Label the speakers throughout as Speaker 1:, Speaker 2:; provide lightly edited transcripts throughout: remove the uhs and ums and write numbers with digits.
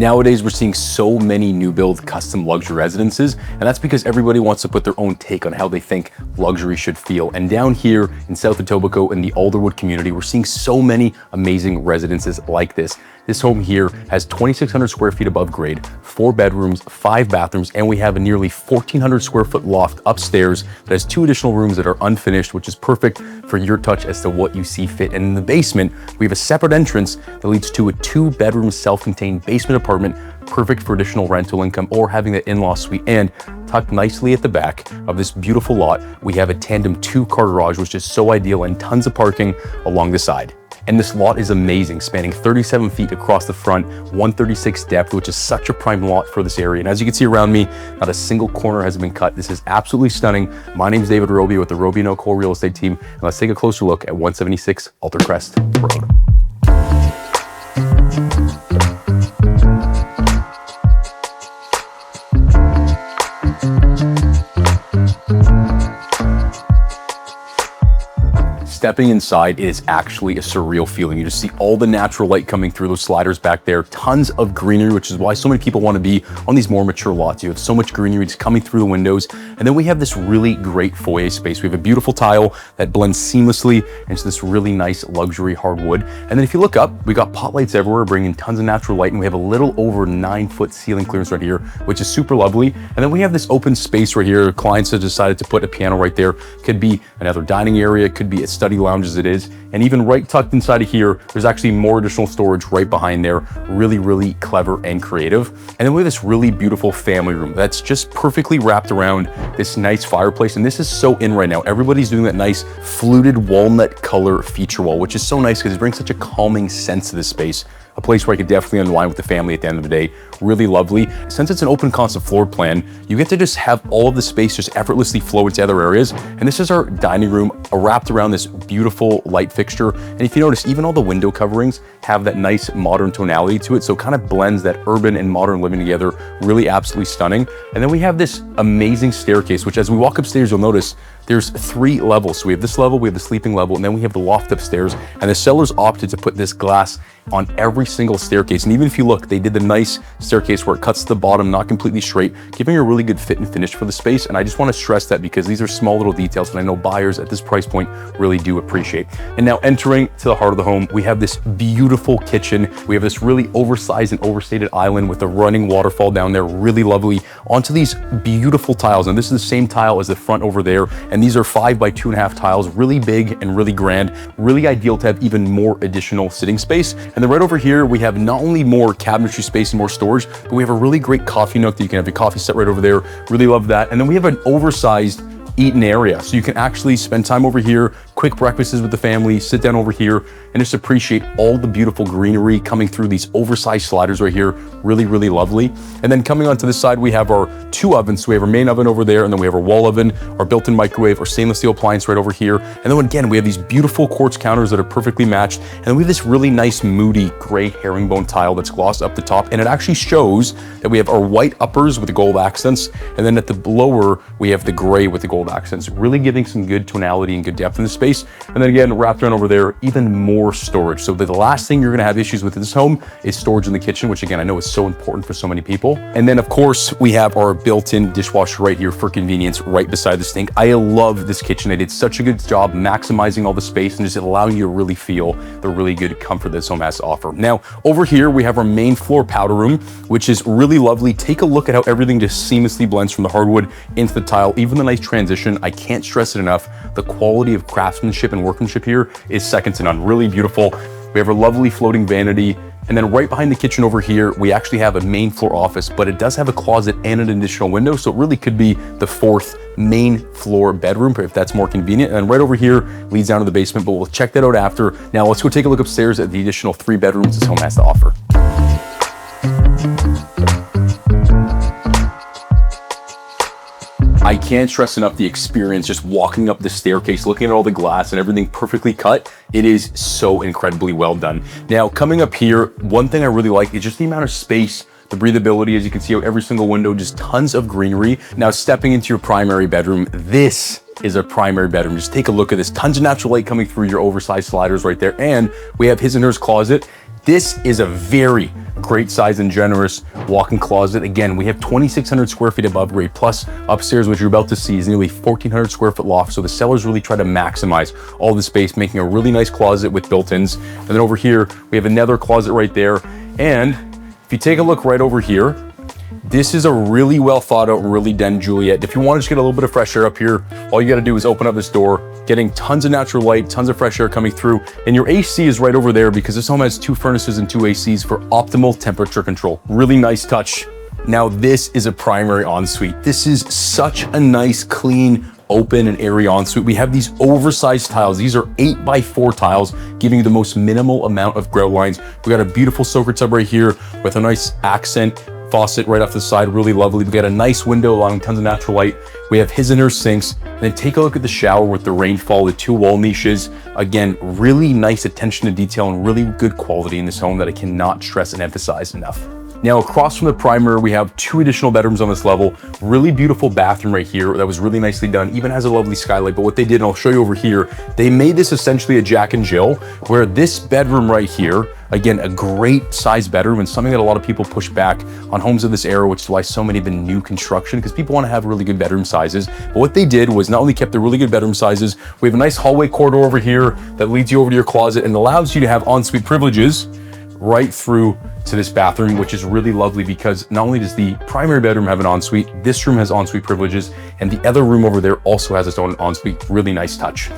Speaker 1: Nowadays, we're seeing so many new build custom luxury residences, and that's because everybody wants to put their own take on how they think luxury should feel. And down here in South Etobicoke in the Alderwood community, we're seeing so many amazing residences like this. This home here has 2,600 square feet above grade, 4 bedrooms, 5 bathrooms, and we have a nearly 1,400 square foot loft upstairs that has 2 additional rooms that are unfinished, which is perfect for your touch as to what you see fit. And in the basement, we have a separate entrance that leads to a 2-bedroom self-contained basement apartment, perfect for additional rental income or having the in-law suite. And tucked nicely at the back of this beautiful lot, we have a tandem 2-car garage, which is so ideal, and tons of parking along the side. And this lot is amazing, spanning 37 feet across the front, 136 depth, which is such a prime lot for this area. And as you can see around me, not a single corner has been cut. This is absolutely stunning. My name is David Roby with the Roby & Co Real Estate Team, and let's take a closer look at 176 Aldercrest Rd. Stepping inside, it is actually a surreal feeling. You just see all the natural light coming through those sliders back there, tons of greenery, which is why so many people want to be on these more mature lots. You have so much greenery just coming through the windows. And then we have this really great foyer space. We have a beautiful tile that blends seamlessly into this really nice luxury hardwood. And then if you look up, we got pot lights everywhere, bringing tons of natural light. And we have a little over 9-foot ceiling clearance right here, which is super lovely. And then we have this open space right here. Clients have decided to put a piano right there. Could be another dining area, could be a study lounge as it is. And even right tucked inside of here, there's actually more additional storage right behind there. Really clever and creative. And then we have this really beautiful family room that's just perfectly wrapped around this nice fireplace. And this is so in right now. Everybody's doing that nice fluted walnut color feature wall, which is so nice because it brings such a calming sense to this space. A place where I could definitely unwind with the family at the end of the day. Really lovely. Since it's an open concept floor plan, you get to just have all of the space just effortlessly flow into other areas. And this is our dining room wrapped around this beautiful light fixture. And if you notice, even all the window coverings have that nice modern tonality to it. So it kind of blends that urban and modern living together. Really absolutely stunning. And then we have this amazing staircase, which as we walk upstairs, you'll notice there's 3 levels. So we have this level, we have the sleeping level, and then we have the loft upstairs. And the sellers opted to put this glass on every single staircase. And even if you look, they did the nice staircase where it cuts to the bottom, not completely straight, giving a really good fit and finish for the space. And I just want to stress that because these are small little details that I know buyers at this price point really do appreciate. And now entering to the heart of the home, we have this beautiful kitchen. We have this really oversized and overstated island with a running waterfall down there, really lovely, onto these beautiful tiles. And this is the same tile as the front over there. And these are 5 by 2.5 tiles, really big and really grand, really ideal to have even more additional sitting space. And then right over here, we have not only more cabinetry space and more storage, but we have a really great coffee nook that you can have your coffee set right over there. Really love that. And then we have an oversized eating area. So you can actually spend time over here, quick breakfasts with the family, sit down over here, and just appreciate all the beautiful greenery coming through these oversized sliders right here. Really lovely. And then coming onto this side, we have our 2 ovens. So we have our main oven over there, and then we have our wall oven, our built-in microwave, our stainless steel appliance right over here. And then again, we have these beautiful quartz counters that are perfectly matched. And then we have this really nice moody gray herringbone tile that's glossed up the top. And it actually shows that we have our white uppers with the gold accents. And then at the lower, we have the gray with the gold accents, really giving some good tonality and good depth in the space. And then again, wrapped around over there, even more storage. So the last thing you're gonna have issues with in this home is storage in the kitchen, which again, I know is so important for so many people. And then of course, we have our built-in dishwasher right here for convenience, right beside the sink. I love this kitchen. They did such a good job maximizing all the space and just allowing you to really feel the really good comfort this home has to offer. Now, over here, we have our main floor powder room, which is really lovely. Take a look at how everything just seamlessly blends from the hardwood into the tile, even the nice transition. I can't stress it enough. The quality of craftsmanship and workmanship here is second to none. Really beautiful. We have a lovely floating vanity. And then right behind the kitchen over here, we actually have a main floor office, but it does have a closet and an additional window. So it really could be the 4th main floor bedroom if that's more convenient. And right over here leads down to the basement, but we'll check that out after. Now let's go take a look upstairs at the additional 3 bedrooms this home has to offer. I can't stress enough the experience just walking up the staircase, looking at all the glass and everything perfectly cut. It is so incredibly well done. Now, coming up here, one thing I really like is just the amount of space, the breathability. As you can see out every single window, just tons of greenery. Now, stepping into your primary bedroom, this is a primary bedroom. Just take a look at this. Tons of natural light coming through your oversized sliders right there. And we have his and hers closet. This is a very great size and generous walk-in closet. Again, we have 2,600 square feet above grade, plus upstairs, which you're about to see, is nearly 1,400 square foot loft. So the sellers really try to maximize all the space, making a really nice closet with built-ins. And then over here, we have another closet right there. And if you take a look right over here, this is a really well thought out, really done Juliet. If you want to just get a little bit of fresh air up here, all you got to do is open up this door, getting tons of natural light, tons of fresh air coming through, and your AC is right over there because this home has 2 furnaces and 2 ACs for optimal temperature control. Really nice touch. Now this is a primary ensuite. This is such a nice, clean, open and airy ensuite. We have these oversized tiles. These are 8x4 tiles, giving you the most minimal amount of grout lines. We got a beautiful soaker tub right here with a nice accent faucet right off the side, really lovely. We got a nice window allowing tons of natural light. We have his and her sinks. And then take a look at the shower with the rainfall, the 2 wall niches. Again, really nice attention to detail and really good quality in this home that I cannot stress and emphasize enough. Now, across from the primary, we have 2 additional bedrooms on this level. Really beautiful bathroom right here that was really nicely done, even has a lovely skylight. But what they did, and I'll show you over here, they made this essentially a Jack and Jill, where this bedroom right here, again, a great size bedroom and something that a lot of people push back on homes of this era, which is why so many have been new construction, because people want to have really good bedroom sizes. But what they did was not only kept the really good bedroom sizes, we have a nice hallway corridor over here that leads you over to your closet and allows you to have ensuite privileges right through to this bathroom, which is really lovely because not only does the primary bedroom have an ensuite, this room has ensuite privileges, and the other room over there also has its own ensuite. Really nice touch.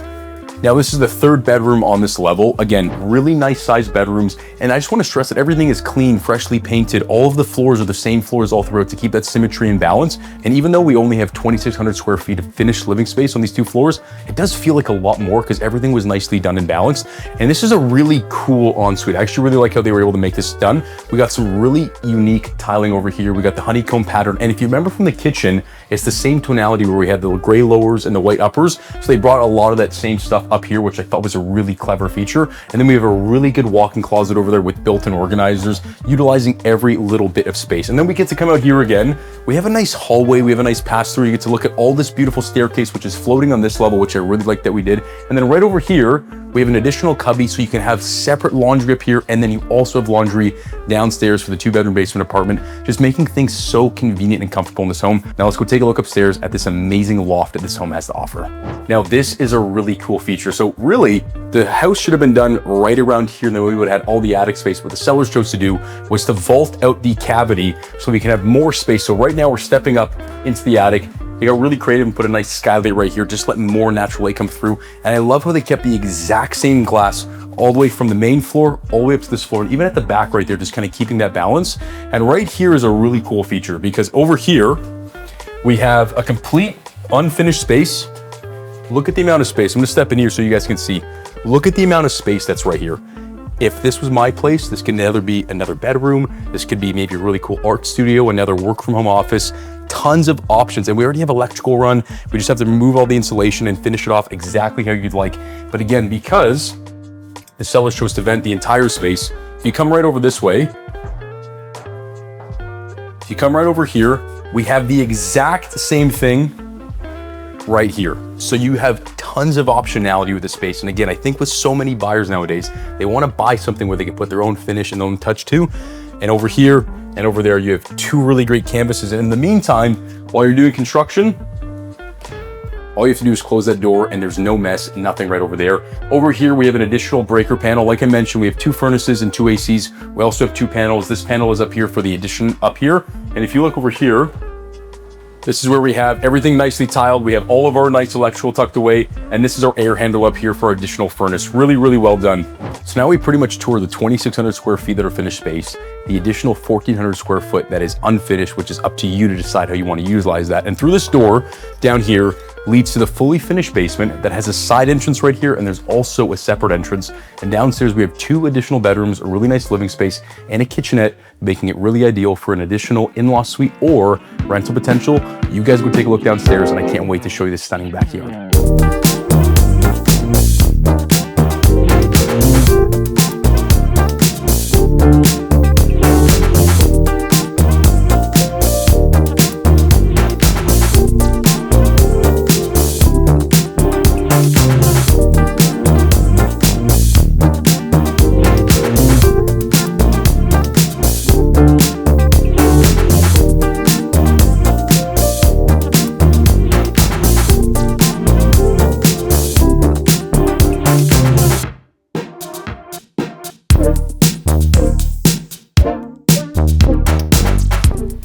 Speaker 1: Now, this is the 3rd bedroom on this level. Again, really nice sized bedrooms. And I just want to stress that everything is clean, freshly painted. All of the floors are the same floors all throughout to keep that symmetry and balance. And even though we only have 2,600 square feet of finished living space on these 2 floors, it does feel like a lot more because everything was nicely done and balanced. And this is a really cool ensuite. I actually really like how they were able to make this done. We got some really unique tiling over here. We got the honeycomb pattern. And if you remember from the kitchen, it's the same tonality where we had the gray lowers and the white uppers. So they brought a lot of that same stuff up here, which I thought was a really clever feature. And then we have a really good walk-in closet over there with built-in organizers, utilizing every little bit of space. And then we get to come out here again. We have a nice hallway. We have a nice pass-through. You get to look at all this beautiful staircase, which is floating on this level, which I really like that we did. And then right over here, we have an additional cubby so you can have separate laundry up here, and then you also have laundry downstairs for the 2-bedroom basement apartment, just making things so convenient and comfortable in this home. Now let's go take a look upstairs at this amazing loft that this home has to offer. Now this is a really cool feature. So really, the house should have been done right around here, and then we would have had all the attic space. What the sellers chose to do was to vault out the cavity so we can have more space. So right now we're stepping up into the attic. They got really creative and put a nice skylight right here, just letting more natural light come through. And I love how they kept the exact same glass all the way from the main floor all the way up to this floor, and even at the back right there, just kind of keeping that balance. And right here is a really cool feature because over here we have a complete unfinished space. Look at the amount of space. I'm gonna step in here so you guys can see. Look at the amount of space that's right here. If this was my place, this could either be another bedroom, this could be maybe a really cool art studio, another work from home office, tons of options. And we already have electrical run. We just have to remove all the insulation and finish it off exactly how you'd like. But again, because the sellers chose to vent the entire space, if you come right over this way, if you come right over here, we have the exact same thing right here. So you have tons of optionality with the space. And again, I think with so many buyers nowadays, they want to buy something where they can put their own finish and their own touch to. And over here and over there, you have 2 really great canvases. And in the meantime, while you're doing construction, all you have to do is close that door and there's no mess, nothing right over there. Over here, we have an additional breaker panel. Like I mentioned, we have 2 furnaces and 2 ACs. We also have 2 panels. This panel is up here for the addition up here. And if you look over here, this is where we have everything nicely tiled. We have all of our nice electrical tucked away. And this is our air handle up here for our additional furnace. Really, really well done. So now we pretty much tour the 2,600 square feet that are finished space, the additional 1,400 square foot that is unfinished, which is up to you to decide how you want to utilize that. And through this door down here leads to the fully finished basement that has a side entrance right here. And there's also a separate entrance. And downstairs, we have 2 additional bedrooms, a really nice living space, and a kitchenette, making it really ideal for an additional in-law suite or rental potential. You guys go take a look downstairs, and I can't wait to show you this stunning backyard.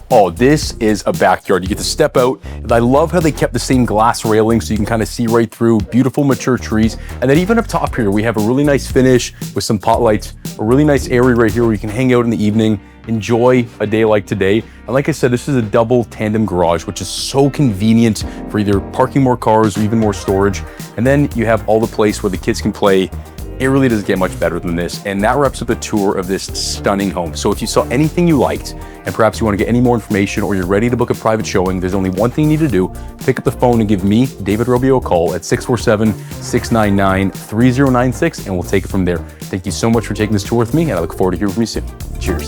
Speaker 1: Oh, this is a backyard. You get to step out, and I love how they kept the same glass railing so you can kind of see right through. Beautiful mature trees. And then even up top here, we have a really nice finish with some pot lights, a really nice area right here where you can hang out in the evening, enjoy a day like today. And like I said, this is a double tandem garage, which is so convenient for either parking more cars or even more storage. And then you have all the place where the kids can play. It really doesn't get much better than this. And that wraps up the tour of this stunning home. So if you saw anything you liked, and perhaps you want to get any more information or you're ready to book a private showing, there's only one thing you need to do. Pick up the phone and give me, David Robio, a call at 647-699-3096, and we'll take it from there. Thank you so much for taking this tour with me, and I look forward to hearing from you soon. Cheers.